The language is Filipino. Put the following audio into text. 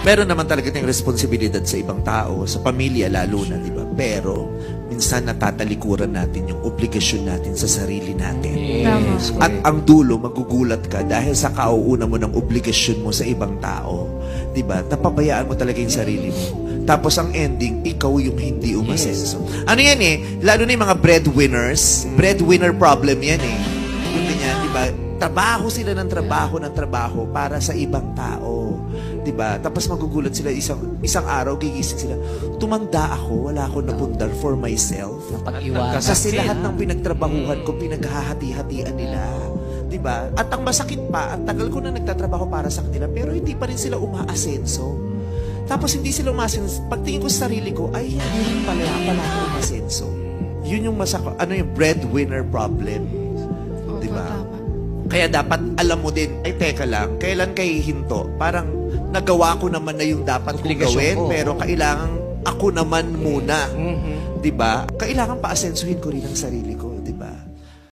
Meron naman talaga tayong responsibilidad sa ibang tao, sa pamilya lalo na, di ba? Pero minsan natatalikuran natin yung obligasyon natin sa sarili natin. Yes. At ang dulo, magugulat ka dahil sa kauuna mo ng obligasyon mo sa ibang tao. Di ba? Napabayaan mo talaga yung sarili mo. Tapos ang ending, ikaw yung hindi umasenso. Ano yan eh? Lalo na yung mga breadwinners. Breadwinner problem yan eh. Yung ganyan, di ba? Trabaho sila ng trabaho para sa ibang tao. Diba? Tapos magugulat sila isang araw, gigising sila. Tumanda ako, wala akong napundar for myself. Napag-iwanan. Kasi lahat ng pinagtrabahuhan ko, pinaghahati-hatian nila. Diba? At ang masakit pa, ang tagal ko na nagtatrabaho para sa kanila, pero hindi pa rin sila umaasenso. Tapos hindi sila umaasenso. Pagtingin ko sa sarili ko, ay hindi pala ako umasenso. Yun yung yung breadwinner problem. Diba? Kaya dapat alam mo din, ay teka lang, kailan kayo hinto? Parang nagawa ko naman na yung dapat kong gawin, pero kailangan ako naman muna. Diba? Kailangan pa-asensuhin ko rin ang sarili ko.